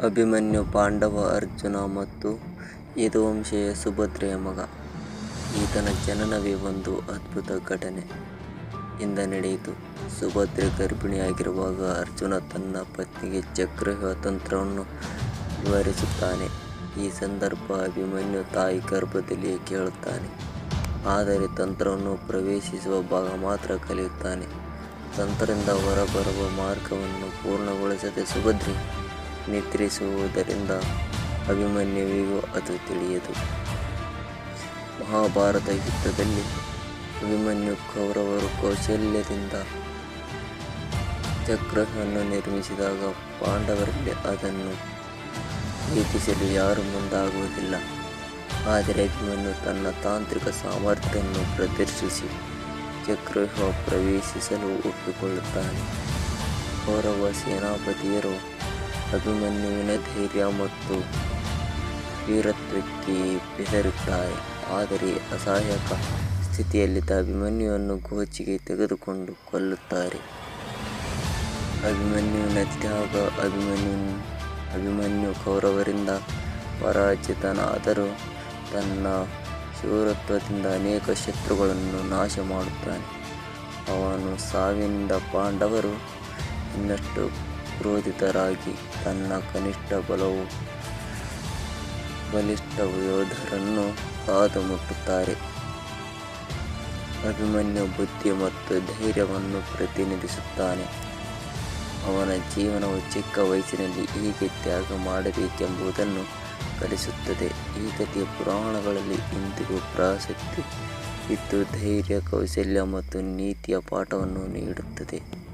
ಅಭಿಮನ್ಯು ಪಾಂಡವ, ಅರ್ಜುನ ಮತ್ತು ಯದುವಂಶೆಯ ಸುಭದ್ರೆಯ ಮಗ. ಈತನ ಜನನವೇ ಒಂದು ಅದ್ಭುತ ಘಟನೆಯಿಂದ ನಡೆಯಿತು. ಸುಭದ್ರೆ ಗರ್ಭಿಣಿಯಾಗಿರುವಾಗ ಅರ್ಜುನ ತನ್ನ ಪತ್ನಿಗೆ ಚಕ್ರವ್ಯೂಹ ತಂತ್ರವನ್ನು ವಿವರಿಸುತ್ತಾನೆ. ಈ ಸಂದರ್ಭ ಅಭಿಮನ್ಯು ತಾಯಿ ಗರ್ಭದಲ್ಲಿಯೇ ಕೇಳುತ್ತಾನೆ. ಆದರೆ ತಂತ್ರವನ್ನು ಪ್ರವೇಶಿಸುವ ಭಾಗ ಮಾತ್ರ ಕಲಿಯುತ್ತಾನೆ. ತಂತ್ರದಿಂದ ಹೊರಬರುವ ಮಾರ್ಗವನ್ನು ಪೂರ್ಣಗೊಳಿಸದೆ ಸುಭದ್ರೆ ನಿದ್ರಿಸುವುದರಿಂದ ಅಭಿಮನ್ಯುವಿಗೂ ಅದು ತಿಳಿಯದು. ಮಹಾಭಾರತ ಯುದ್ಧದಲ್ಲಿ ಅಭಿಮನ್ಯು ಕೌರವರು ಕೌಶಲ್ಯದಿಂದ ಚಕ್ರವ್ಯೂಹವನ್ನು ನಿರ್ಮಿಸಿದಾಗ ಪಾಂಡವರಲ್ಲಿ ಅದನ್ನು ಪ್ರೀತಿಸಲು ಯಾರೂ ಮುಂದಾಗುವುದಿಲ್ಲ. ಆದರೆ ಅಭಿಮನ್ಯು ತನ್ನ ತಾಂತ್ರಿಕ ಸಾಮರ್ಥ್ಯವನ್ನು ಪ್ರದರ್ಶಿಸಿ ಚಕ್ರವ್ಯೂಹ ಪ್ರವೇಶಿಸಲು ಒಪ್ಪಿಕೊಳ್ಳುತ್ತಾನೆ. ಕೌರವ ಸೇನಾಪತಿಯರು ಅಭಿಮನ್ಯುವಿನ ಧೈರ್ಯ ಮತ್ತು ವೀರತ್ವಕ್ಕೆ ಬೆದರುತ್ತಾರೆ. ಆದರೆ ಅಸಹಾಯಕ ಸ್ಥಿತಿಯಲ್ಲಿದ್ದ ಅಭಿಮನ್ಯುವನ್ನು ಗೋಚಿಗೆ ತೆಗೆದುಕೊಂಡು ಕೊಲ್ಲುತ್ತಾರೆ. ಅಭಿಮನ್ಯುವಿನ ತ್ಯಾಗ. ಅಭಿಮನ್ಯು ಕೌರವರಿಂದ ಪರಾಜಿತನಾದರೂ ತನ್ನ ಶೂರತ್ವದಿಂದ ಅನೇಕ ಶತ್ರುಗಳನ್ನು ನಾಶ ಮಾಡುತ್ತಾನೆ. ಅವನ ಸಾವಿನಿಂದ ಪಾಂಡವರು ಇನ್ನಷ್ಟು ಕ್ರೋಧಿತರಾಗಿ ತನ್ನ ಕನಿಷ್ಠ ಬಲಿಷ್ಠ ಯೋಧರನ್ನು ಕಾದು ಮುಟ್ಟುತ್ತಾರೆ. ಅಭಿಮನ್ಯು ಬುದ್ಧಿ ಮತ್ತು ಧೈರ್ಯವನ್ನು ಪ್ರತಿನಿಧಿಸುತ್ತಾನೆ. ಅವನ ಜೀವನವು ಚಿಕ್ಕ ವಯಸ್ಸಿನಲ್ಲಿ ಹೇಗೆ ತ್ಯಾಗ ಮಾಡಬೇಕೆಂಬುದನ್ನು ಕಲಿಸುತ್ತದೆ. ಈ ಕಥೆಯ ಪುರಾಣಗಳಲ್ಲಿ ಇಂದಿಗೂ ಪ್ರಾಶಸ್ತ್ಯ ಇದ್ದು ಧೈರ್ಯ, ಕೌಶಲ್ಯ ಮತ್ತು ನೀತಿಯ ಪಾಠವನ್ನು ನೀಡುತ್ತದೆ.